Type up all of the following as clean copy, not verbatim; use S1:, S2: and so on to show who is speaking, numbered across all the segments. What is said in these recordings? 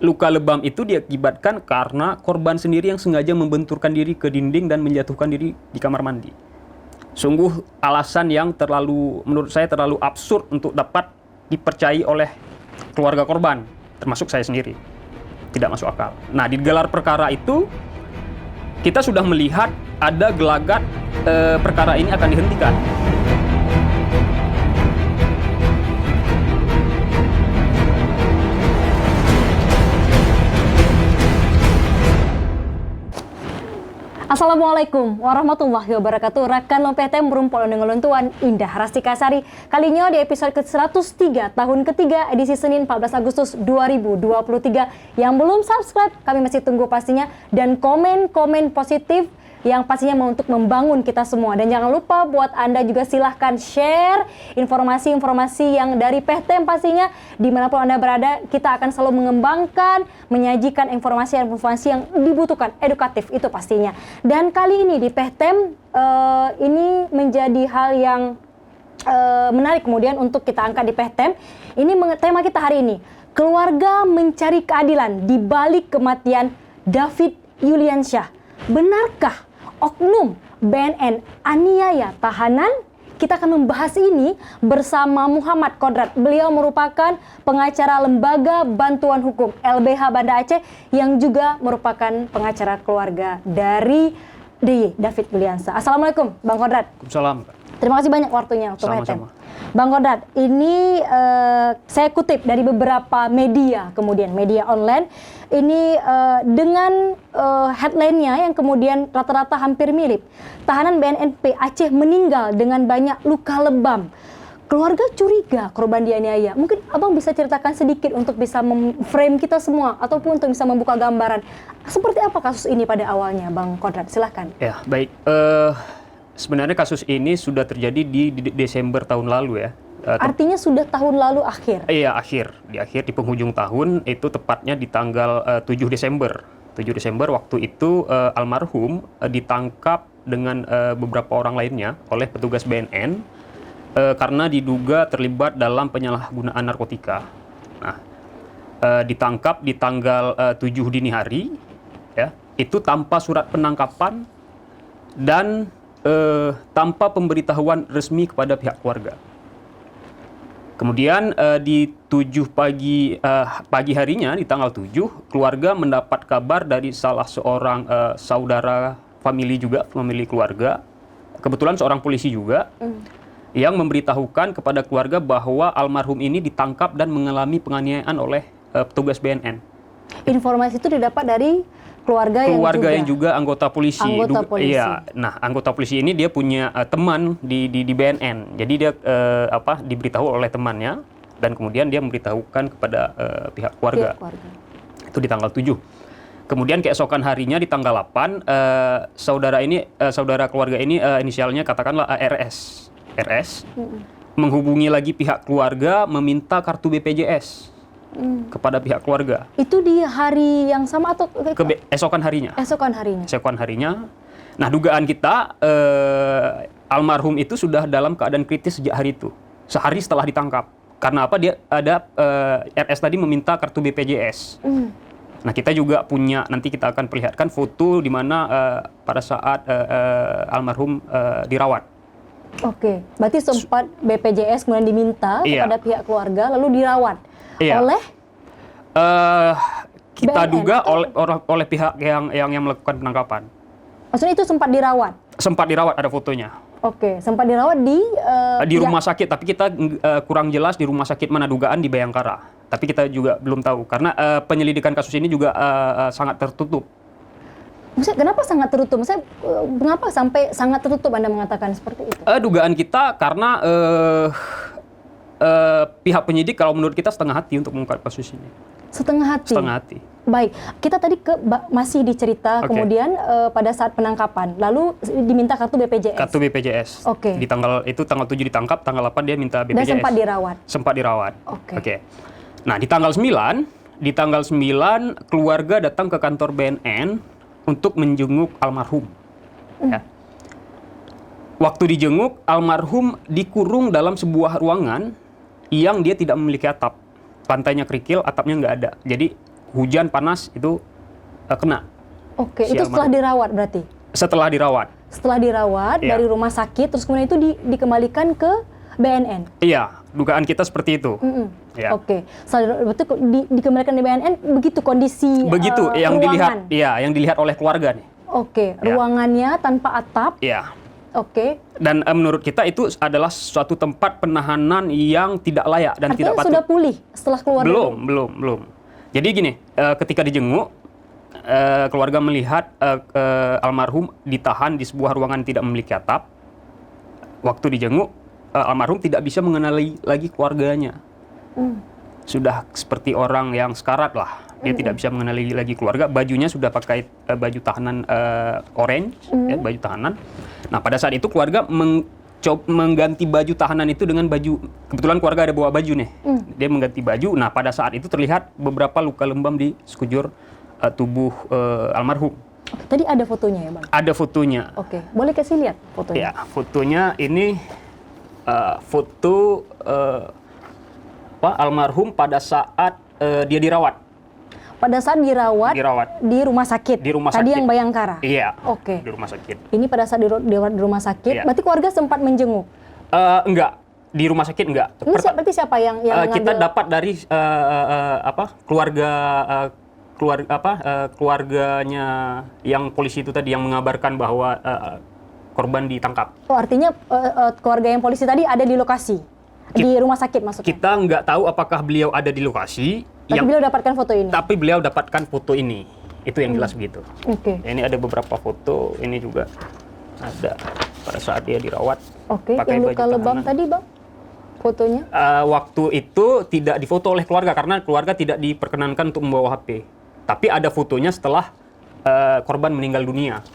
S1: luka lebam itu diakibatkan karena korban sendiri yang sengaja membenturkan diri ke dinding dan menjatuhkan diri di kamar mandi. Sungguh alasan yang menurut saya terlalu absurd untuk dapat dipercayai oleh keluarga korban, termasuk saya sendiri. Tidak masuk akal. Nah, di gelar perkara itu kita sudah melihat ada gelagat perkara ini akan dihentikan.
S2: Assalamualaikum warahmatullahi wabarakatuh. Rekan Lompeteng berumpul dengan Tuan Indah Rastika Sari. Kalinya di episode ke-103 tahun ketiga edisi Senin 14 Agustus 2023. Yang belum subscribe kami masih tunggu pastinya, dan komen-komen positif yang pastinya mau untuk membangun kita semua. Dan jangan lupa buat Anda juga silahkan share informasi-informasi yang dari Pehtem pastinya. Dimanapun Anda berada, kita akan selalu mengembangkan, menyajikan informasi-informasi yang dibutuhkan, edukatif itu pastinya. Dan kali ini di Pehtem, ini menjadi hal yang menarik kemudian untuk kita angkat di Pehtem. Ini tema kita hari ini, keluarga mencari keadilan di balik kematian David Yuliansyah. Benarkah oknum BNN aniaya tahanan? Kita akan membahas ini bersama Muhammad Kodrat. Beliau merupakan pengacara Lembaga Bantuan Hukum LBH Banda Aceh yang juga merupakan pengacara keluarga dari DY David Yuliansyah. Assalamualaikum Bang Kodrat.
S1: Waalaikumsalam.
S2: Terima kasih banyak waktunya untuk
S1: Sama-sama.
S2: Bang Kodrat, ini saya kutip dari beberapa media, kemudian media online, ini dengan headline-nya yang kemudian rata-rata hampir mirip. Tahanan BNNP Aceh meninggal dengan banyak luka lebam. Keluarga curiga korban dianiaya. Mungkin Abang bisa ceritakan sedikit untuk bisa frame kita semua, ataupun untuk bisa membuka gambaran. Seperti apa kasus ini pada awalnya, Bang Kodrat? Silahkan.
S1: Ya, baik. Sebenarnya kasus ini sudah terjadi di Desember tahun lalu ya.
S2: Artinya sudah tahun lalu akhir?
S1: Iya, di penghujung tahun, itu tepatnya di tanggal 7 Desember. 7 Desember waktu itu almarhum ditangkap dengan beberapa orang lainnya oleh petugas BNN karena diduga terlibat dalam penyalahgunaan narkotika. Nah, ditangkap di tanggal 7 dini hari, ya, itu tanpa surat penangkapan dan tanpa pemberitahuan resmi kepada pihak keluarga. Kemudian di 7 pagi harinya, di tanggal 7, keluarga mendapat kabar dari salah seorang saudara famili keluarga, kebetulan seorang polisi juga, yang memberitahukan kepada keluarga bahwa almarhum ini ditangkap dan mengalami penganiayaan oleh petugas BNN. Informasi itu didapat dari keluarga yang juga anggota polisi. Iya. Nah, anggota polisi ini dia punya teman di BNN. Jadi dia diberitahu oleh temannya, dan kemudian dia memberitahukan kepada pihak keluarga. Itu di tanggal 7. Kemudian keesokan harinya di tanggal 8, saudara keluarga ini inisialnya katakanlah ARS. Menghubungi lagi pihak keluarga meminta kartu BPJS. Kepada pihak keluarga. Itu di hari yang sama atau esokan harinya? Esokan harinya. Nah, dugaan kita almarhum itu sudah dalam keadaan kritis sejak hari itu. Sehari setelah ditangkap. Karena apa? Dia ada RS tadi meminta kartu BPJS. Nah, kita juga punya, nanti kita akan perlihatkan foto di mana pada saat almarhum dirawat.
S2: Oke, berarti sempat BPJS kemudian diminta kepada pihak keluarga lalu dirawat. Oleh
S1: kita
S2: BNN,
S1: duga oleh pihak yang melakukan penangkapan.
S2: Maksudnya itu sempat dirawat?
S1: Sempat dirawat, ada fotonya.
S2: Oke, sempat dirawat di
S1: rumah sakit, tapi kita kurang jelas di rumah sakit mana, dugaan di Bayangkara. Tapi kita juga belum tahu karena penyelidikan kasus ini juga sangat tertutup.
S2: Maksudnya kenapa sangat tertutup? Maksudnya mengapa sampai sangat tertutup Anda mengatakan seperti itu?
S1: Dugaan kita karena pihak penyidik kalau menurut kita setengah hati untuk mengungkap kasus ini. Setengah hati.
S2: Baik, kita tadi masih dicerita kemudian pada saat penangkapan, lalu diminta kartu BPJS.
S1: Kartu BPJS. Di tanggal 7 ditangkap, tanggal 8 dia minta BPJS.
S2: Dan sempat dirawat.
S1: Oke. Nah, di tanggal 9 keluarga datang ke kantor BNN untuk menjenguk almarhum. Ya. Waktu dijenguk, almarhum dikurung dalam sebuah ruangan yang dia tidak memiliki atap. Lantainya kerikil, atapnya nggak ada. Jadi hujan panas itu kena.
S2: Oke,
S1: Si
S2: itu setelah
S1: almarhum.
S2: dirawat berarti?
S1: Setelah dirawat.
S2: Setelah dirawat
S1: Iya.
S2: dari rumah sakit, terus kemudian itu dikembalikan ke BNN?
S1: Iya, dugaan kita seperti itu. Ya.
S2: Oke, berarti dikembalikan di BNN, begitu kondisi
S1: Begitu yang
S2: ruangan.
S1: yang dilihat oleh keluarga nih.
S2: Oke,
S1: Ya.
S2: ruangannya tanpa atap.
S1: Iya.
S2: Oke,
S1: Dan menurut kita itu adalah suatu tempat penahanan yang tidak layak dan
S2: artinya
S1: tidak patut.
S2: sudah pulih setelah keluar dari-
S1: Belum. Jadi gini, ketika dijenguk, keluarga melihat almarhum ditahan di sebuah ruangan tidak memiliki atap. Waktu dijenguk, almarhum tidak bisa mengenali lagi keluarganya. Sudah seperti orang yang sekarat lah. Dia tidak bisa mengenali lagi keluarga. Bajunya sudah pakai baju tahanan orange, ya, baju tahanan. Nah, pada saat itu keluarga mengganti baju tahanan itu dengan baju, kebetulan keluarga ada bawa baju nih. Dia mengganti baju. Nah, pada saat itu terlihat beberapa luka lebam di sekujur tubuh almarhum.
S2: Oke, tadi ada fotonya ya, Bang?
S1: Ada fotonya.
S2: Oke, boleh kasih lihat fotonya?
S1: Ya, fotonya ini foto almarhum pada saat dia dirawat.
S2: Pada saat dirawat di rumah sakit.
S1: Di rumah
S2: Tadi
S1: sakit.
S2: yang Bayangkara.
S1: Iya.
S2: Oke.
S1: Di rumah sakit.
S2: Ini pada saat dirawat di rumah sakit,
S1: Iya.
S2: berarti keluarga sempat menjenguk.
S1: Enggak, di rumah sakit enggak.
S2: Ini berarti siapa yang
S1: Kita
S2: mengambil?
S1: dapat dari keluarganya yang polisi itu tadi yang mengabarkan bahwa korban ditangkap.
S2: Oh, artinya keluarga yang polisi tadi ada di lokasi, di rumah sakit maksudnya.
S1: Kita nggak tahu apakah beliau ada di lokasi.
S2: Tapi beliau dapatkan foto ini.
S1: Tapi beliau dapatkan foto ini. Itu yang jelas begitu.
S2: Oke.
S1: Ini ada beberapa foto. Ini juga ada pada saat dia dirawat.
S2: Oke.
S1: pakai
S2: Yang
S1: baju
S2: luka lebam
S1: tahanan.
S2: tadi, Bang? Fotonya?
S1: Waktu itu tidak difoto oleh keluarga karena keluarga tidak diperkenankan untuk membawa HP. Tapi ada fotonya setelah korban meninggal dunia.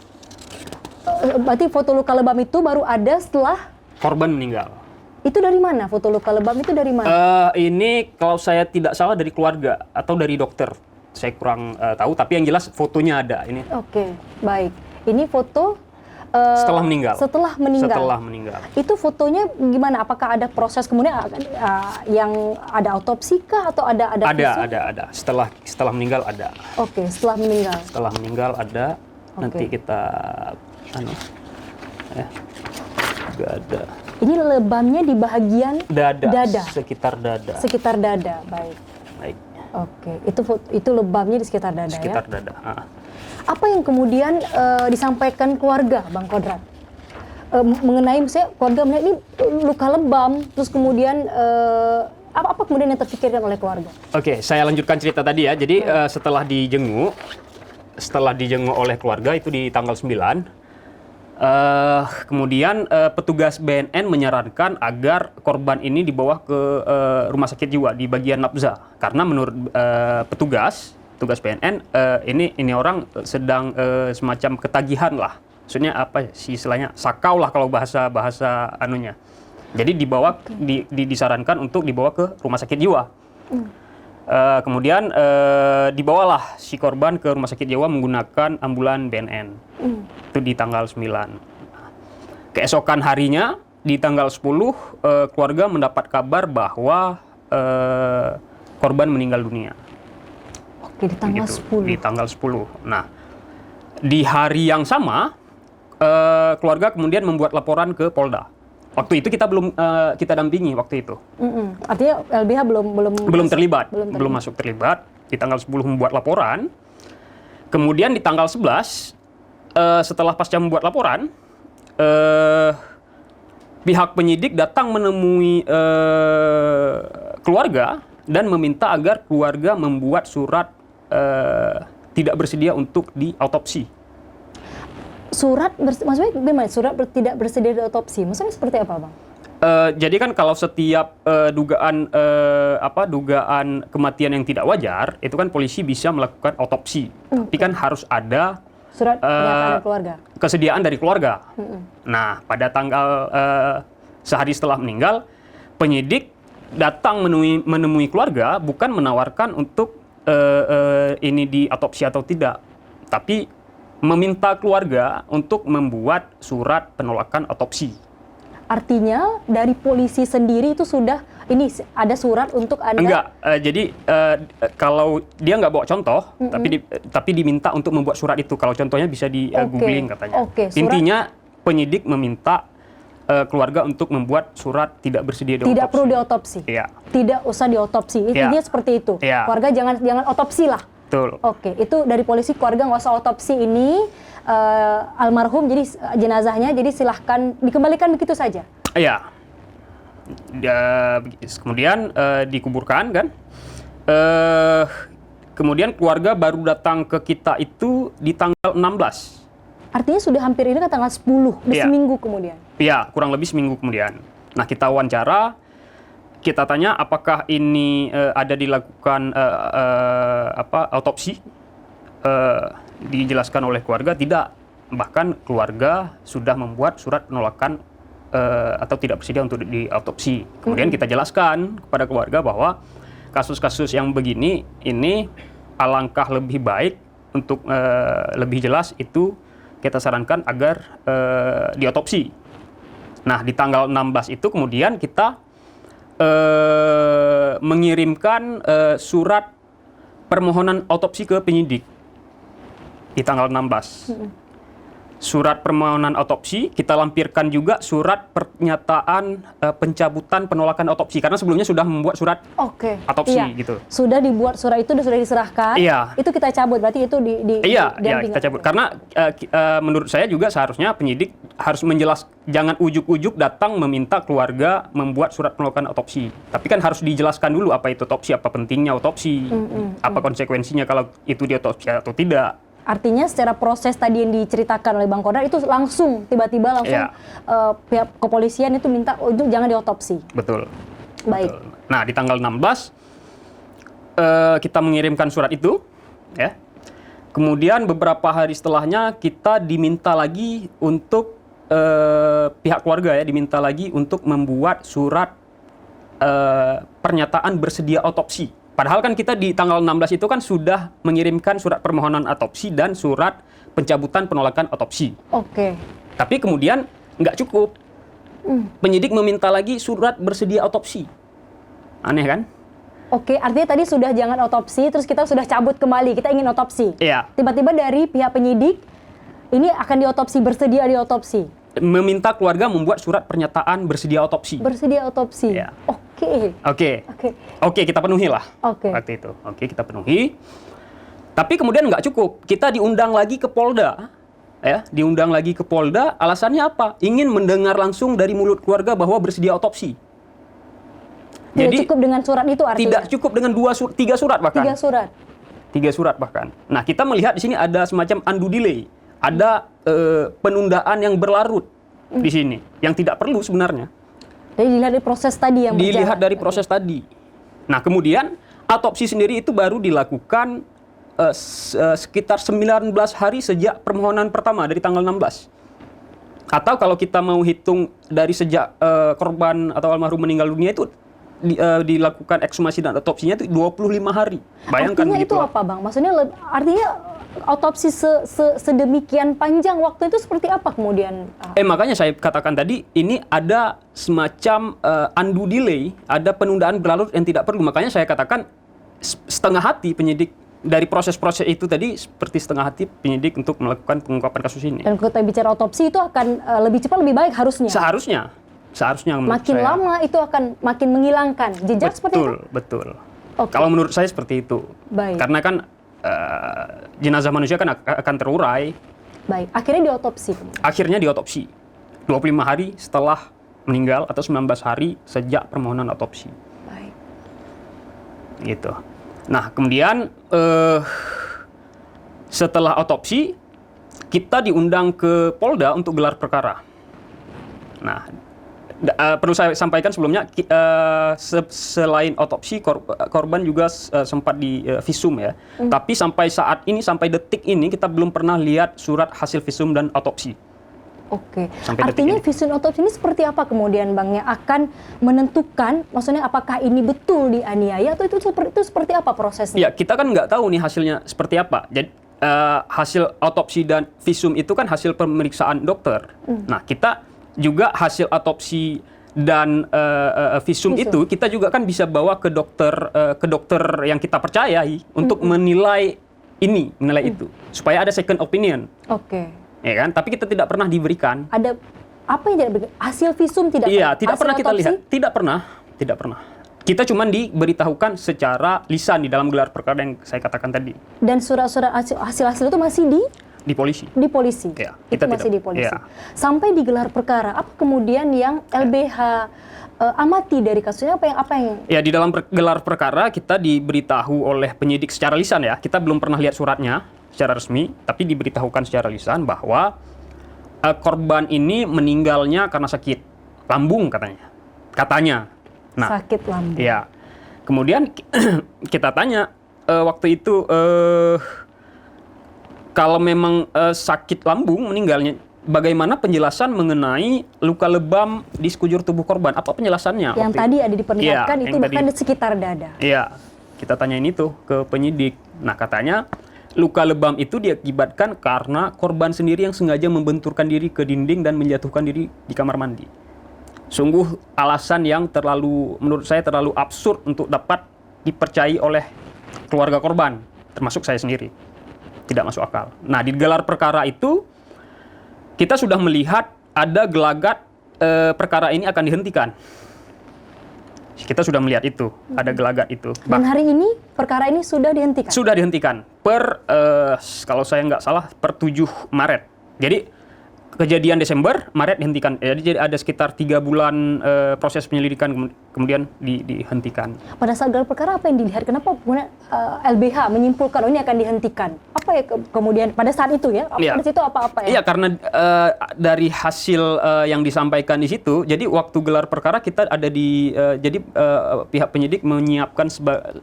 S2: Berarti foto luka lebam itu baru ada setelah
S1: Korban meninggal.
S2: itu dari mana? Foto luka lebam itu dari mana?
S1: Ini kalau saya tidak salah dari keluarga atau dari dokter. Saya kurang tahu. Tapi yang jelas fotonya ada. Ini
S2: Oke, baik. Ini foto
S1: setelah meninggal.
S2: Setelah meninggal.
S1: Setelah meninggal.
S2: Itu fotonya gimana? Apakah ada proses kemudian yang ada otopsi kah atau ada visum?
S1: Ada. Setelah meninggal ada.
S2: Oke, setelah meninggal.
S1: Setelah meninggal ada. Nanti
S2: Oke.
S1: kita juga ada.
S2: Ini lebamnya di bagian
S1: Dada. Sekitar dada.
S2: sekitar dada, baik.
S1: Baik.
S2: Oke, itu lebamnya di sekitar dada
S1: Sekitar
S2: ya.
S1: dada.
S2: Apa yang kemudian disampaikan keluarga, Bang Kodrat? Mengenai misalnya keluarga melihat ini luka lebam, terus kemudian apa kemudian yang terpikirkan oleh keluarga?
S1: Oke, saya lanjutkan cerita tadi ya. Jadi setelah dijenguk oleh keluarga itu di tanggal 9, kemudian petugas BNN menyarankan agar korban ini dibawa ke rumah sakit jiwa di bagian nafza karena menurut petugas BNN ini orang sedang semacam ketagihan lah, maksudnya apa sih istilahnya sakau lah kalau bahasa anunya. Jadi disarankan untuk dibawa ke rumah sakit jiwa. Kemudian dibawalah si korban ke rumah sakit jiwa menggunakan ambulan BNN. Itu di tanggal 9. Keesokan harinya di tanggal 10 keluarga mendapat kabar bahwa korban meninggal dunia.
S2: Oke, di tanggal
S1: Begitu,
S2: 10.
S1: Di tanggal 10. Nah, di hari yang sama keluarga kemudian membuat laporan ke Polda. Waktu itu kita kita dampingi waktu itu.
S2: Artinya LBH
S1: Belum terlibat. Belum masuk terlibat. Di tanggal 10 membuat laporan. Kemudian di tanggal 11 setelah pasca membuat laporan, pihak penyidik datang menemui keluarga dan meminta agar keluarga membuat surat tidak bersedia untuk diautopsi.
S2: Maksudnya gimana? Surat tidak bersedia diotopsi. Maksudnya seperti apa, Bang?
S1: Jadi kan kalau setiap dugaan kematian yang tidak wajar, itu kan polisi bisa melakukan autopsi. Tapi kan harus ada
S2: Surat pernyataan dari keluarga.
S1: kesediaan dari keluarga. Nah, pada tanggal sehari setelah meninggal, penyidik datang menemui keluarga bukan menawarkan untuk ini diautopsi atau tidak, tapi meminta keluarga untuk membuat surat penolakan autopsi.
S2: Artinya dari polisi sendiri itu sudah ini ada surat untuk Anda.
S1: Enggak, jadi kalau dia nggak bawa contoh, tapi diminta untuk membuat surat itu. Kalau contohnya bisa di googling katanya. Intinya penyidik meminta keluarga untuk membuat surat tidak bersedia diotopsi.
S2: Tidak perlu diotopsi.
S1: Iya.
S2: Tidak usah diotopsi. Intinya seperti itu.
S1: Iya.
S2: Keluarga jangan otopsi lah.
S1: Betul.
S2: Oke, itu dari polisi, keluarga nggak usah otopsi ini almarhum, jadi jenazahnya, jadi silahkan dikembalikan begitu saja.
S1: Iya. Kemudian dikuburkan kan. Kemudian keluarga baru datang ke kita itu di tanggal 16.
S2: Artinya sudah hampir ini kan tanggal 10, seminggu kemudian.
S1: Iya, kurang lebih seminggu kemudian. Nah, kita wawancara, kita tanya apakah ini ada dilakukan autopsi. Dijelaskan oleh keluarga tidak. Bahkan keluarga sudah membuat surat penolakan atau tidak bersedia untuk diautopsi. Kemudian kita jelaskan kepada keluarga bahwa kasus-kasus yang begini ini alangkah lebih baik untuk lebih jelas itu kita sarankan agar diautopsi. Nah, di tanggal 16 itu kemudian kita mengirimkan surat permohonan autopsi ke penyidik di tanggal 16. Surat permohonan autopsi, kita lampirkan juga surat pernyataan pencabutan penolakan autopsi, karena sebelumnya sudah membuat surat autopsi gitu.
S2: Sudah dibuat surat itu, sudah diserahkan.
S1: Iya.
S2: Itu kita cabut, berarti itu
S1: Iya, kita cabut. Karena menurut saya juga seharusnya penyidik harus jangan ujuk-ujuk datang meminta keluarga membuat surat penolakan autopsi. Tapi kan harus dijelaskan dulu apa itu autopsi, apa pentingnya autopsi, apa konsekuensinya kalau itu diotopsi atau tidak.
S2: Artinya secara proses tadi yang diceritakan oleh Bang Kodar itu langsung tiba-tiba pihak kepolisian itu minta untuk jangan diotopsi.
S1: Betul.
S2: Baik.
S1: Betul. Nah, di tanggal 16 kita mengirimkan surat itu, ya. Kemudian beberapa hari setelahnya kita diminta lagi untuk pihak keluarga diminta lagi untuk membuat surat pernyataan bersedia autopsi. Padahal kan kita di tanggal 16 itu kan sudah mengirimkan surat permohonan autopsi dan surat pencabutan penolakan autopsi. Tapi kemudian nggak cukup. Penyidik meminta lagi surat bersedia autopsi. Aneh kan?
S2: Artinya tadi sudah jangan otopsi, terus kita sudah cabut kembali, kita ingin otopsi.
S1: Iya.
S2: Tiba-tiba dari pihak penyidik, ini akan diotopsi, bersedia diotopsi.
S1: Meminta keluarga membuat surat pernyataan bersedia autopsi.
S2: Bersedia otopsi.
S1: Iya. Oke, kita penuhi lah waktu itu. Kita penuhi. Tapi kemudian nggak cukup. Kita diundang lagi ke Polda. Diundang lagi ke Polda. Alasannya apa? Ingin mendengar langsung dari mulut keluarga bahwa bersedia otopsi.
S2: Tidak cukup dengan surat itu artinya?
S1: Tidak cukup dengan 3 surat bahkan.
S2: 3 surat.
S1: 3 surat bahkan. Nah, kita melihat di sini ada semacam undue delay. Ada penundaan yang berlarut di sini. Yang tidak perlu sebenarnya.
S2: Jadi dilihat dari proses tadi yang berjalan.
S1: Dilihat dari proses tadi. Nah, kemudian autopsi sendiri itu baru dilakukan sekitar 19 hari sejak permohonan pertama dari tanggal 16. Atau kalau kita mau hitung dari sejak korban atau almarhum meninggal dunia itu dilakukan ekshumasi dan otopsinya itu 25 hari. Bayangkan
S2: artinya itu apa, Bang? Maksudnya artinya autopsi sedemikian panjang waktu itu seperti apa kemudian?
S1: Makanya saya katakan tadi, ini ada semacam undue delay, ada penundaan berlarut yang tidak perlu. Makanya saya katakan setengah hati penyidik dari proses-proses itu tadi, seperti setengah hati penyidik untuk melakukan pengungkapan kasus ini. Dan
S2: kalau kita bicara otopsi itu akan lebih cepat, lebih baik harusnya?
S1: Seharusnya
S2: makin lama itu akan makin menghilangkan jejak seperti itu?
S1: Betul. Kalau menurut saya seperti itu.
S2: Baik.
S1: Karena kan jenazah manusia kan akan terurai.
S2: Baik, akhirnya diotopsi.
S1: Akhirnya diotopsi. 25 hari setelah meninggal atau 19 hari sejak permohonan otopsi.
S2: Baik.
S1: Gitu. Nah, kemudian setelah otopsi kita diundang ke Polda untuk gelar perkara. Nah, perlu saya sampaikan sebelumnya, selain otopsi, korban juga sempat di visum ya. Tapi sampai saat ini, sampai detik ini, kita belum pernah lihat surat hasil visum dan otopsi. Artinya visum otopsi ini seperti apa kemudian, Bang, yang akan menentukan, maksudnya apakah ini betul dianiaya atau itu seperti apa prosesnya? Ya, kita kan nggak tahu nih hasilnya seperti apa. Jadi hasil otopsi dan visum itu kan hasil pemeriksaan dokter. Nah, kita juga hasil otopsi dan visum itu kita juga kan bisa bawa ke dokter yang kita percayai untuk menilai itu supaya ada second opinion.
S2: Oke.
S1: Ya kan? Tapi kita tidak pernah diberikan.
S2: Ada apa yang tidak diberikan? Hasil visum tidak
S1: Iya,
S2: pernah?
S1: tidak
S2: Hasil
S1: pernah kita
S2: otopsi?
S1: lihat. Tidak pernah. Kita cuma diberitahukan secara lisan di dalam gelar perkara yang saya katakan tadi.
S2: Dan surat-surat hasil-hasil itu masih
S1: Di polisi.
S2: di polisi.
S1: Ya,
S2: Itu
S1: kita
S2: masih
S1: tidak-
S2: di polisi.
S1: ya.
S2: Sampai di gelar perkara, apa kemudian yang LBH amati dari kasusnya, apa yang
S1: Ya, di dalam gelar perkara kita diberitahu oleh penyidik secara lisan ya. Kita belum pernah lihat suratnya secara resmi, tapi diberitahukan secara lisan bahwa korban ini meninggalnya karena sakit lambung katanya. Nah,
S2: sakit lambung?
S1: ya. Kemudian kita tanya waktu itu kalau memang sakit lambung meninggalnya, bagaimana penjelasan mengenai luka lebam di sekujur tubuh korban? Apa penjelasannya?
S2: Yang
S1: waktu
S2: tadi
S1: itu?
S2: ada diperlihatkan
S1: Iya,
S2: itu
S1: yang
S2: bahkan
S1: tadi.
S2: di sekitar dada.
S1: Iya, kita tanyain itu ke penyidik. Nah, katanya luka lebam itu diakibatkan karena korban sendiri yang sengaja membenturkan diri ke dinding dan menjatuhkan diri di kamar mandi. Sungguh alasan yang menurut saya terlalu absurd untuk dapat dipercayai oleh keluarga korban, termasuk saya sendiri. Tidak masuk akal. Nah, di gelar perkara itu kita sudah melihat ada gelagat perkara ini akan dihentikan. Kita sudah melihat itu, ada gelagat itu.
S2: Dan hari ini perkara ini sudah dihentikan.
S1: Sudah dihentikan kalau saya nggak salah per 7 Maret. Jadi kejadian Desember, Maret dihentikan. Jadi ada sekitar 3 bulan proses penyelidikan kemudian dihentikan.
S2: Pada saat gelar perkara apa yang dilihat? Kenapa LBH menyimpulkan ini akan dihentikan? Apa ya kemudian pada saat itu ya?
S1: Iya.
S2: Pada situ apa ya?
S1: Iya, karena dari hasil yang disampaikan di situ, jadi waktu gelar perkara kita ada pihak penyidik menyiapkan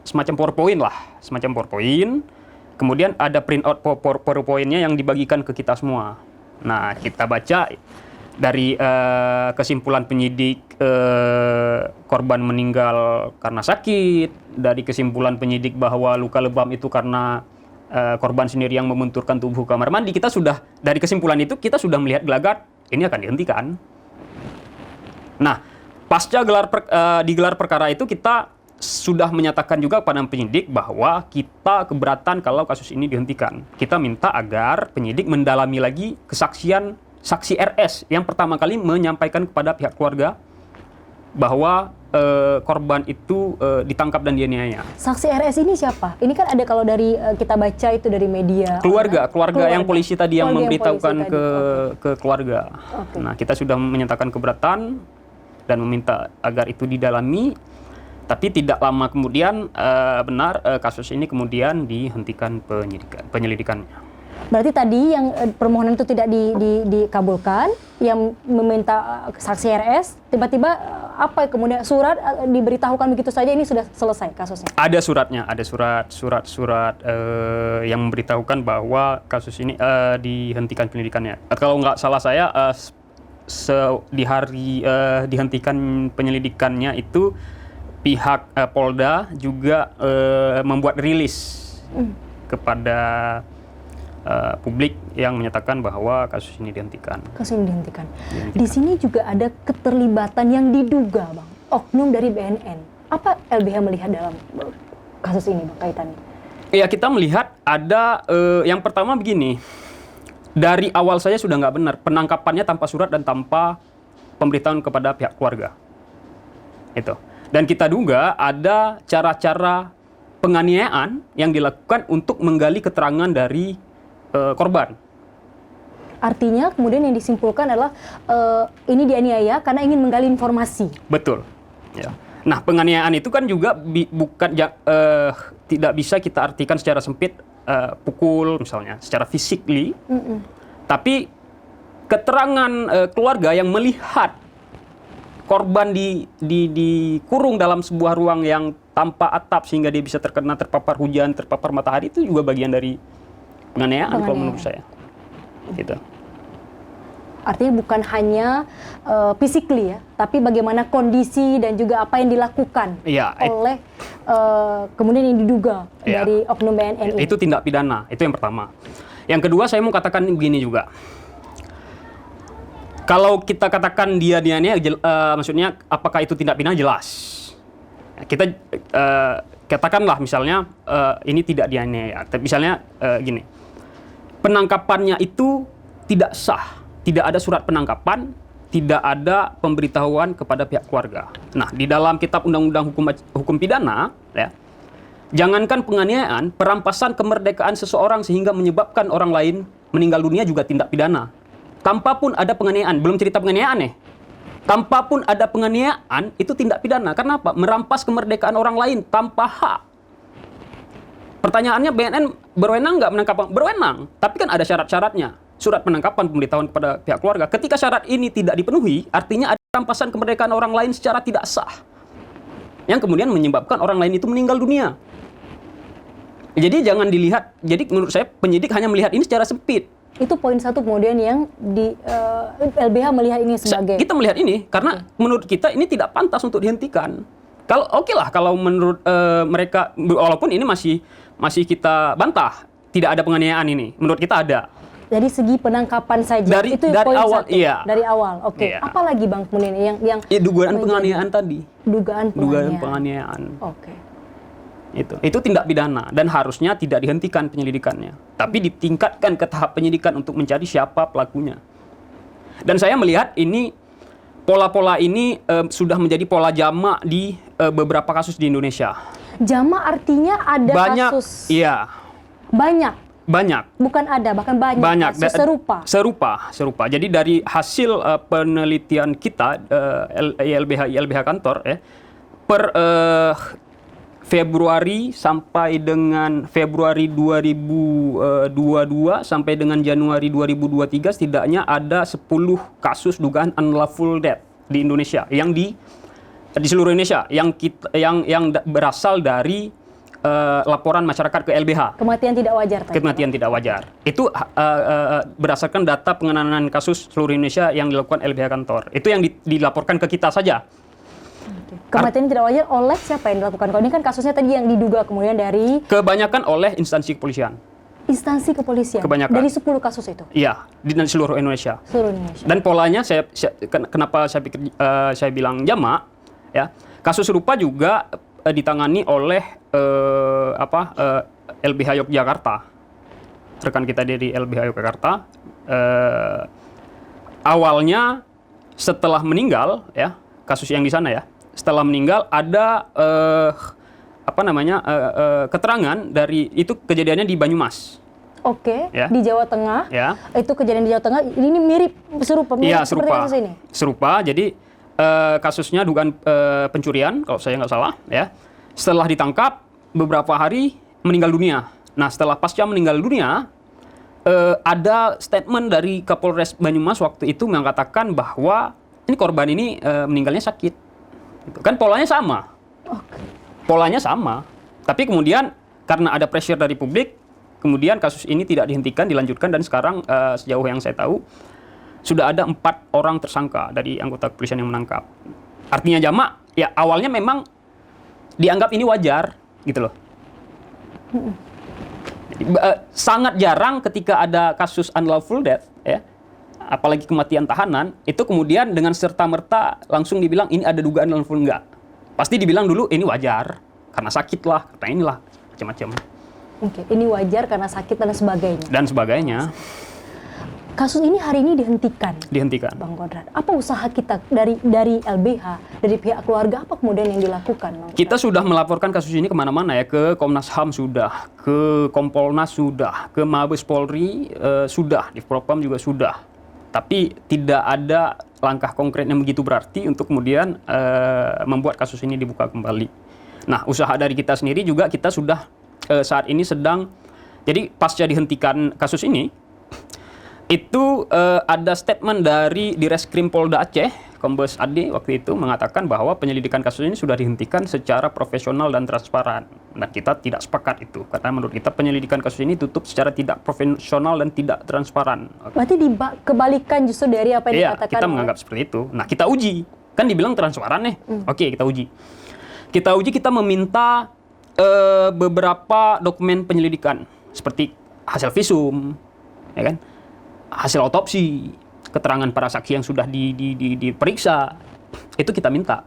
S1: semacam PowerPoint lah, semacam PowerPoint. Kemudian ada print out PowerPoint-nya yang dibagikan ke kita semua. Nah, kita baca dari kesimpulan penyidik korban meninggal karena sakit, dari kesimpulan penyidik bahwa luka lebam itu karena korban sendiri yang membenturkan tubuh kamar mandi. Dari kesimpulan itu kita sudah melihat gelagat ini akan dihentikan. Nah, pasca digelar perkara itu kita sudah menyatakan juga kepada penyidik bahwa kita keberatan kalau kasus ini dihentikan. Kita minta agar penyidik mendalami lagi kesaksian saksi RS yang pertama kali menyampaikan kepada pihak keluarga bahwa korban itu ditangkap dan dianiaya.
S2: Saksi RS ini siapa? Ini kan ada kalau dari kita baca itu dari media.
S1: Keluarga yang polisi tadi yang memberitahukan ke keluarga.
S2: Oke.
S1: Nah, kita sudah menyatakan keberatan dan meminta agar itu didalami. Tapi tidak lama kemudian kasus ini kemudian dihentikan penyelidikannya.
S2: Berarti tadi yang permohonan itu tidak dikabulkan, yang meminta saksi RS, tiba-tiba apa kemudian surat diberitahukan begitu saja ini sudah selesai kasusnya?
S1: Ada suratnya, ada surat yang memberitahukan bahwa kasus ini dihentikan penyelidikannya. Kalau nggak salah saya di hari dihentikan penyelidikannya itu pihak Polda juga membuat rilis kepada publik yang menyatakan bahwa kasus ini dihentikan.
S2: Kasus ini dihentikan. Di sini juga ada keterlibatan yang diduga, Bang, oknum dari BNN. Apa LBH melihat dalam kasus ini, Bang, kaitannya?
S1: Ya, kita melihat ada yang pertama begini. Dari awal saja sudah nggak benar penangkapannya tanpa surat dan tanpa pemberitahuan kepada pihak keluarga. Itu. Dan kita duga ada cara-cara penganiayaan yang dilakukan untuk menggali keterangan dari korban.
S2: Artinya kemudian yang disimpulkan adalah ini dianiaya karena ingin menggali informasi.
S1: Betul. Ya. Nah, penganiayaan itu kan juga tidak bisa kita artikan secara sempit pukul misalnya, secara physically. Tapi keterangan keluarga yang melihat korban dikurung dalam sebuah ruang yang tanpa atap sehingga dia bisa terpapar hujan, terpapar matahari, itu juga bagian dari penganiayaan kalau menurut saya. Gitu.
S2: Artinya bukan hanya physically ya, tapi bagaimana kondisi dan juga apa yang dilakukan oleh kemudian yang diduga dari oknum BNN ini.
S1: Itu tindak pidana, itu yang pertama. Yang kedua saya mau katakan begini juga. Kalau kita katakan dia maksudnya apakah itu tindak pidana, jelas. Kita katakanlah misalnya ini tidak dianiaya. Misalnya gini, penangkapannya itu tidak sah, tidak ada surat penangkapan, tidak ada pemberitahuan kepada pihak keluarga. Nah, di dalam Kitab Undang-Undang Hukum Pidana, ya, jangankan penganiayaan, perampasan kemerdekaan seseorang sehingga menyebabkan orang lain meninggal dunia juga tindak pidana. Tanpa pun ada penganiayaan, belum cerita penganiayaan nih. Tanpa pun ada penganiayaan, itu tindak pidana. Karena apa? Merampas kemerdekaan orang lain tanpa hak. Pertanyaannya, BNN berwenang nggak menangkap? Berwenang, tapi kan ada syarat-syaratnya. Surat penangkapan, pemberitahuan kepada pihak keluarga. Ketika syarat ini tidak dipenuhi, artinya ada perampasan kemerdekaan orang lain secara tidak sah. Yang kemudian menyebabkan orang lain itu meninggal dunia. Jadi jangan dilihat, jadi menurut saya penyidik hanya melihat ini secara sempit.
S2: Itu poin satu kemudian yang di LBH melihat ini sebagai...
S1: Kita melihat ini karena menurut kita ini tidak pantas untuk dihentikan. Kalau oke lah kalau menurut mereka, walaupun ini masih kita bantah, tidak ada penganiayaan ini. Menurut kita ada.
S2: Dari segi penangkapan saja.
S1: Dari
S2: poin
S1: awal,
S2: satu.
S1: iya.
S2: Dari awal. Oke.
S1: Iya.
S2: Apalagi Bang kemudian yang
S1: dugaan penganiayaan tadi.
S2: Dugaan
S1: penganiayaan.
S2: Oke.
S1: Itu tindak pidana dan harusnya tidak dihentikan penyelidikannya, tapi ditingkatkan ke tahap penyidikan untuk mencari siapa pelakunya. Dan saya melihat ini pola-pola ini sudah menjadi pola jamak di beberapa kasus di Indonesia.
S2: Jamak artinya ada
S1: banyak,
S2: kasus.
S1: Iya. Banyak.
S2: Bukan ada, bahkan banyak. Kasus serupa. Jadi dari hasil penelitian kita ILBH kantor ya, per Februari sampai dengan Februari 2022 sampai dengan Januari 2023 setidaknya ada 10 kasus dugaan unlawful death di Indonesia yang di seluruh Indonesia yang berasal dari laporan masyarakat ke LBH. Kematian tidak wajar.
S1: Kematian tidak wajar. Itu berdasarkan data pengenangan kasus seluruh Indonesia yang dilakukan LBH kantor. Itu yang dilaporkan ke kita saja.
S2: Kematian tidak wajar oleh siapa yang dilakukan? Kalau ini kan kasusnya tadi yang diduga kemudian dari...
S1: Kebanyakan oleh instansi kepolisian.
S2: Instansi kepolisian?
S1: Kebanyakan.
S2: Dari 10 kasus itu?
S1: Iya, di seluruh Indonesia.
S2: Seluruh Indonesia.
S1: Dan polanya, kenapa saya bilang jamak, ya, kasus serupa juga ditangani oleh LBH Yogyakarta. Rekan kita dari LBH Yogyakarta. Awalnya setelah meninggal, ya, kasus yang di sana ya, setelah meninggal ada keterangan dari itu kejadiannya di Banyumas.
S2: Oke,
S1: ya.
S2: Di Jawa Tengah.
S1: Ya.
S2: Itu kejadian di Jawa Tengah. Ini mirip serupa seperti kasus ini.
S1: Serupa. Jadi kasusnya dugaan pencurian kalau saya nggak salah ya. Setelah ditangkap beberapa hari meninggal dunia. Nah, setelah pasca meninggal dunia ada statement dari Kapolres Banyumas waktu itu mengatakan bahwa ini korban ini meninggalnya sakit. Kan polanya sama. Polanya sama. Tapi kemudian karena ada pressure dari publik, kemudian kasus ini tidak dihentikan, dilanjutkan, dan sekarang sejauh yang saya tahu sudah ada 4 orang tersangka dari anggota kepolisian yang menangkap. Artinya jamak, ya awalnya memang dianggap ini wajar, gitu loh. Sangat jarang ketika ada kasus unlawful death, ya, apalagi kematian tahanan, itu kemudian dengan serta-merta langsung dibilang ini ada dugaan unlawful, enggak. Pasti dibilang dulu ini wajar, karena sakit lah, karena inilah, macam-macam.
S2: Oke, ini wajar karena sakit dan sebagainya.
S1: Dan sebagainya.
S2: Kasus ini hari ini dihentikan.
S1: Dihentikan.
S2: Bang Konrad, apa usaha kita dari LBH, dari pihak keluarga, apa kemudian yang dilakukan, Bang Konrad?
S1: Kita sudah melaporkan kasus ini kemana-mana ya, ke Komnas HAM sudah, ke Kompolnas sudah, ke Mabes Polri sudah, di Propam juga sudah. Tapi tidak ada langkah konkret yang begitu berarti untuk kemudian membuat kasus ini dibuka kembali. Nah, usaha dari kita sendiri juga kita sudah saat ini sedang, jadi pasca dihentikan kasus ini, itu ada statement dari Direskrim Polda Aceh, Kombes Ade waktu itu mengatakan bahwa penyelidikan kasus ini sudah dihentikan secara profesional dan transparan. Dan kita tidak sepakat itu, karena menurut kita penyelidikan kasus ini tutup secara tidak profesional dan tidak transparan.
S2: Berarti kebalikan justru dari apa yang dikatakan.
S1: Iya, kita menganggap seperti itu. Nah, kita uji. Kan dibilang transparan nih. Oke, kita uji. Kita meminta beberapa dokumen penyelidikan, seperti hasil visum, ya kan? Hasil otopsi, keterangan para saksi yang sudah diperiksa, itu kita minta.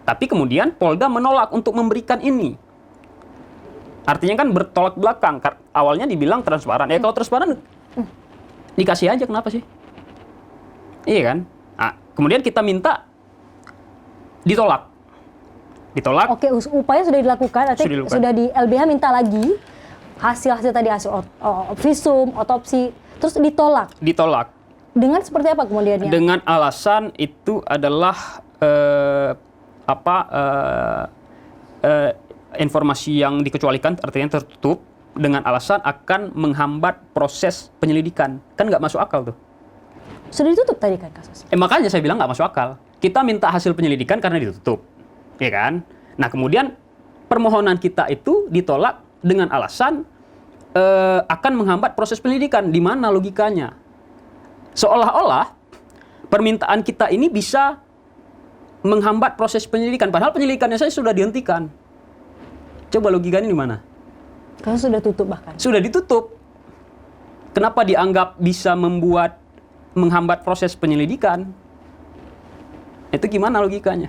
S1: Tapi kemudian Polda menolak untuk memberikan ini. Artinya kan bertolak belakang. Awalnya dibilang transparan. Ya kalau transparan dikasih aja, kenapa sih? Iya kan? Nah, kemudian kita minta ditolak.
S2: Oke, upaya sudah dilakukan, artinya sudah di LBH minta lagi hasil tadi, hasil visum, otopsi, terus ditolak.
S1: Ditolak.
S2: Dengan seperti apa kemudiannya?
S1: Dengan alasan itu adalah informasi yang dikecualikan, artinya tertutup, dengan alasan akan menghambat proses penyelidikan. Kan nggak masuk akal tuh.
S2: Sudah ditutup tadi kan kasusnya?
S1: Makanya saya bilang nggak masuk akal. Kita minta hasil penyelidikan karena ditutup, ya kan? Nah kemudian permohonan kita itu ditolak dengan alasan akan menghambat proses penyelidikan. Di mana logikanya? Seolah-olah permintaan kita ini bisa menghambat proses penyelidikan, padahal penyelidikannya saya sudah dihentikan. Coba logikanya di mana?
S2: Karena sudah tutup bahkan.
S1: Sudah ditutup. Kenapa dianggap bisa menghambat proses penyelidikan? Itu gimana logikanya?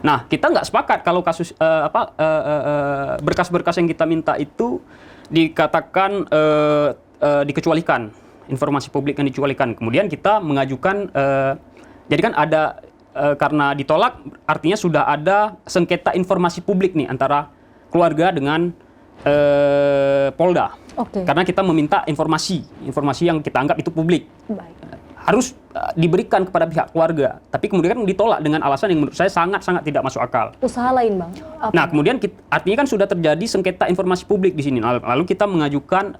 S1: Nah, kita nggak sepakat kalau kasus berkas-berkas yang kita minta itu dikatakan dikecualikan, informasi publik yang dikecualikan. Kemudian kita mengajukan, jadi kan ada karena ditolak, artinya sudah ada sengketa informasi publik nih antara keluarga dengan Polda.
S2: Oke.
S1: Karena kita meminta informasi yang kita anggap itu publik.
S2: Baik.
S1: Harus diberikan kepada pihak keluarga. Tapi kemudian ditolak dengan alasan yang menurut saya sangat-sangat tidak masuk akal.
S2: Usaha lain, Bang.
S1: Nah, kemudian artinya kan sudah terjadi sengketa informasi publik di sini. Lalu kita mengajukan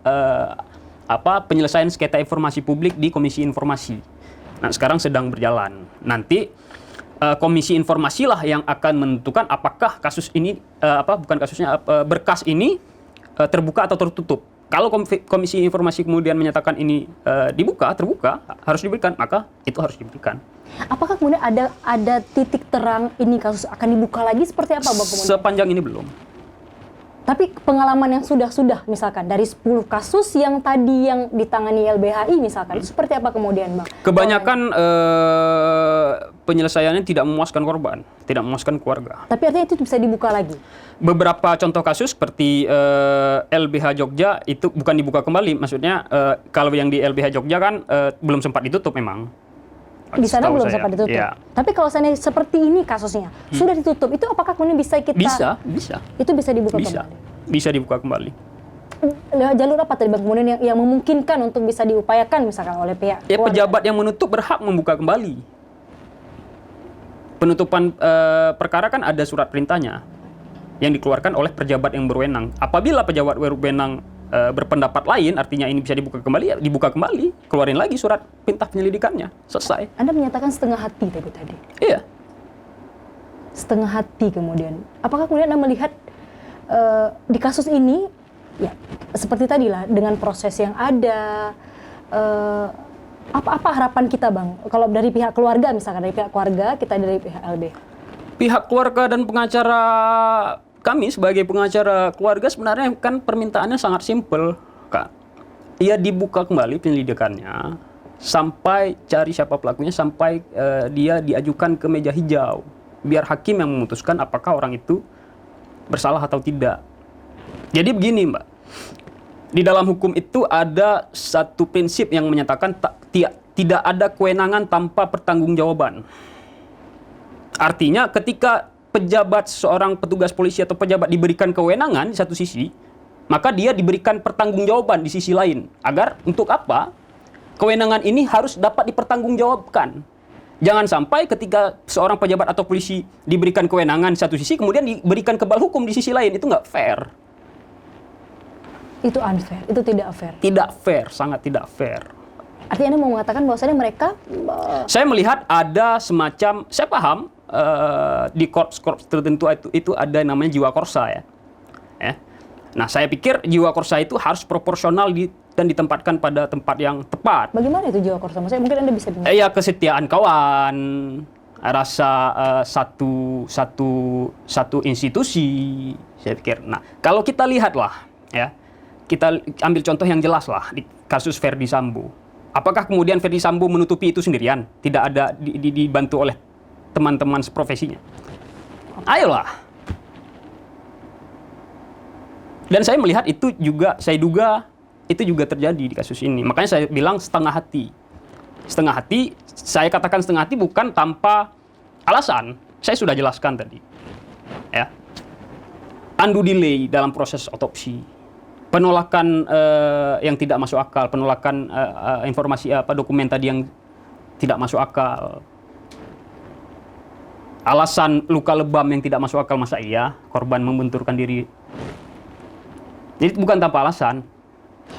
S1: penyelesaian sengketa informasi publik di Komisi Informasi. Nah, sekarang sedang berjalan. Nanti Komisi Informasi lah yang akan menentukan apakah kasus ini berkas ini terbuka atau tertutup. Kalau Komisi Informasi kemudian menyatakan ini terbuka, harus diberikan, maka itu harus diberikan.
S2: Apakah kemudian ada titik terang ini kasus akan dibuka lagi seperti apa, Bang?
S1: Sepanjang ini belum.
S2: Tapi pengalaman yang sudah misalkan dari 10 kasus yang tadi yang ditangani LBHI misalkan, itu seperti apa kemudian, Bang?
S1: Kebanyakan penyelesaiannya tidak memuaskan korban, tidak memuaskan keluarga.
S2: Tapi artinya itu bisa dibuka lagi?
S1: Beberapa contoh kasus seperti LBH Jogja itu bukan dibuka kembali, maksudnya kalau yang di LBH Jogja kan belum sempat ditutup memang.
S2: Di sana belum sempat ditutup.
S1: Ya.
S2: Tapi kalau seandainya seperti ini kasusnya sudah ditutup, itu apakah kemudian bisa kita?
S1: Bisa.
S2: Itu bisa dibuka kembali.
S1: Bisa dibuka kembali.
S2: Jalur apa tadi, Bang, kemudian yang memungkinkan untuk bisa diupayakan misalkan oleh pihak?
S1: Ya, pejabat yang menutup berhak membuka kembali. Penutupan perkara kan ada surat perintahnya yang dikeluarkan oleh pejabat yang berwenang. Apabila pejabat berwenang berpendapat lain, artinya ini bisa dibuka kembali, ya dibuka kembali, keluarin lagi surat perintah penyelidikannya, selesai.
S2: Anda menyatakan setengah hati tadi.
S1: Iya.
S2: Setengah hati kemudian. Apakah kemudian Anda melihat di kasus ini, ya seperti tadi lah, dengan proses yang ada, apa harapan kita, Bang? Kalau dari pihak keluarga misalkan, dari pihak keluarga, kita dari pihak LB.
S1: Pihak keluarga dan pengacara, kami sebagai pengacara keluarga sebenarnya kan permintaannya sangat simpel, Kak. Ia dibuka kembali penyelidikannya sampai cari siapa pelakunya, sampai dia diajukan ke meja hijau. Biar hakim yang memutuskan apakah orang itu bersalah atau tidak. Jadi begini, Mbak. Di dalam hukum itu ada satu prinsip yang menyatakan tidak ada kewenangan tanpa pertanggungjawaban. Artinya ketika seorang petugas polisi atau pejabat diberikan kewenangan di satu sisi, maka dia diberikan pertanggungjawaban di sisi lain. Agar untuk apa? Kewenangan ini harus dapat dipertanggungjawabkan. Jangan sampai ketika seorang pejabat atau polisi diberikan kewenangan di satu sisi, kemudian diberikan kebal hukum di sisi lain. Itu nggak fair.
S2: Itu unfair, itu tidak fair.
S1: Tidak fair, sangat tidak fair.
S2: Artinya Anda mau mengatakan bahwasannya mereka...
S1: Saya melihat ada semacam, saya paham, di korps tertentu itu ada namanya jiwa korsa ya. Nah, saya pikir jiwa korsa itu harus proporsional dan ditempatkan pada tempat yang tepat.
S2: Bagaimana itu jiwa korsa? Maksudnya mungkin Anda bisa dengar.
S1: Ya, kesetiaan kawan, rasa satu institusi, saya pikir. Nah, kalau kita lihatlah ya, kita ambil contoh yang jelas lah di kasus Verdi Sambo. Apakah kemudian Ferdi Sambo menutupi itu sendirian? Tidak ada dibantu oleh teman-teman seprofesinya? Ayolah. Dan saya melihat itu juga, saya duga itu juga terjadi di kasus ini. Makanya saya bilang setengah hati. Setengah hati, saya katakan setengah hati bukan tanpa alasan. Saya sudah jelaskan tadi. Ya. Undue delay dalam proses otopsi. Penolakan yang tidak masuk akal, penolakan informasi dokumen tadi yang tidak masuk akal. Alasan luka lebam yang tidak masuk akal, masa iya korban membenturkan diri. Jadi bukan tanpa alasan.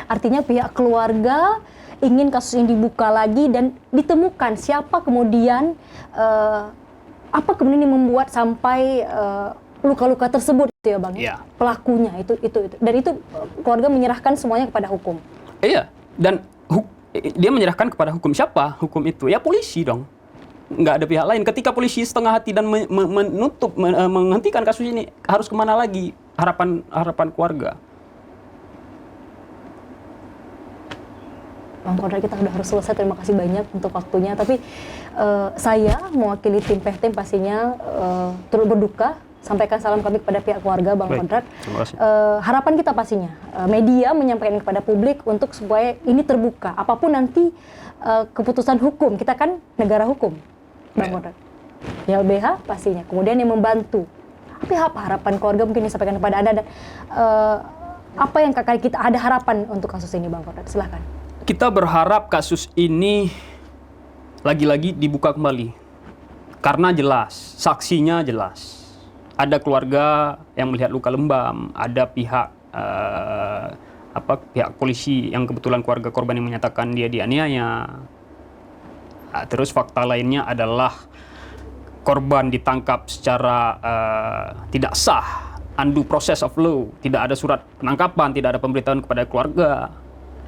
S2: Artinya pihak keluarga ingin kasus ini dibuka lagi dan ditemukan siapa kemudian apa kemudian yang membuat sampai luka-luka tersebut gitu ya Bang.
S1: Iya.
S2: Pelakunya itu. Dan itu keluarga menyerahkan semuanya kepada hukum.
S1: Iya, dan dia menyerahkan kepada hukum. Siapa hukum itu? Ya polisi dong. Nggak ada pihak lain. Ketika polisi setengah hati dan menghentikan kasus ini, harus kemana lagi harapan keluarga?
S2: Bang Konrad, kita udah harus selesai. Terima kasih banyak untuk waktunya. Tapi saya mewakili tim PHTM pastinya turut berduka. Sampaikan salam kami kepada pihak keluarga Bang Konrad.
S1: Terima kasih.
S2: Harapan kita pastinya media menyampaikan kepada publik untuk supaya ini terbuka. Apapun nanti keputusan hukum, kita kan negara hukum, Bang Konrad. YLBH pastinya. Kemudian yang membantu. Tapi apa harapan keluarga mungkin disampaikan kepada Anda dan apa yang kita ada harapan untuk kasus ini Bang Konrad? Silahkan.
S1: Kita berharap kasus ini lagi-lagi dibuka kembali. Karena jelas, saksinya jelas. Ada keluarga yang melihat luka lebam, ada pihak pihak polisi yang kebetulan keluarga korban yang menyatakan dia dianiaya. Terus fakta lainnya adalah korban ditangkap secara tidak sah, undue process of law, tidak ada surat penangkapan, tidak ada pemberitahuan kepada keluarga.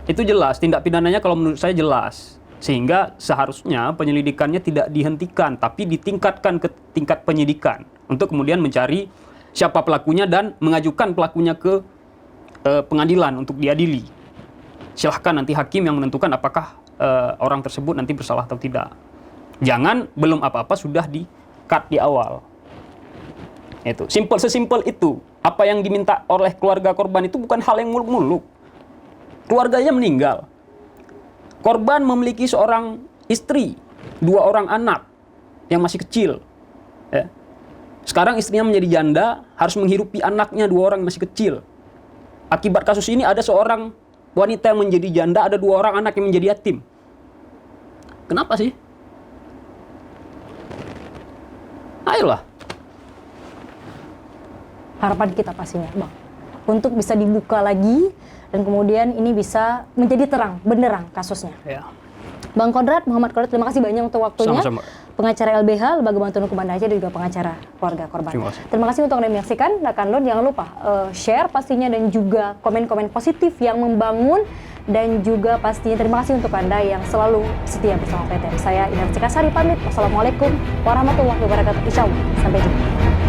S1: Itu jelas, tindak pidananya kalau menurut saya jelas. Sehingga seharusnya penyelidikannya tidak dihentikan, tapi ditingkatkan ke tingkat penyidikan. Untuk kemudian mencari siapa pelakunya dan mengajukan pelakunya ke pengadilan untuk diadili. Silahkan nanti hakim yang menentukan apakah orang tersebut nanti bersalah atau tidak. Jangan belum apa-apa sudah di-cut di awal. Itu sesimpel itu. Apa yang diminta oleh keluarga korban itu bukan hal yang muluk-muluk. Keluarganya meninggal. Korban memiliki seorang istri, 2 orang anak yang masih kecil. Ya. Sekarang istrinya menjadi janda, harus menghidupi anaknya 2 orang yang masih kecil. Akibat kasus ini ada seorang wanita yang menjadi janda, ada 2 orang anak yang menjadi yatim. Kenapa sih? Ayolah.
S2: Harapan kita pastinya, Bang, untuk bisa dibuka lagi dan kemudian ini bisa menjadi terang, benderang kasusnya.
S1: Ya.
S2: Bang Konrad, Muhammad Konrad, terima kasih banyak untuk waktunya.
S1: Sama-sama.
S2: Pengacara LBH, Lembaga Bantuan Hukum Banda Aceh, dan juga pengacara keluarga korban. Terima kasih untuk Anda yang menyaksikan. Rekan Lon, jangan lupa share pastinya dan juga komen-komen positif yang membangun. Dan juga pastinya terima kasih untuk Anda yang selalu setia bersama PTM. Saya Inartika Sari pamit. Wassalamualaikum warahmatullahi wabarakatuh. Insya Allah. Sampai jumpa.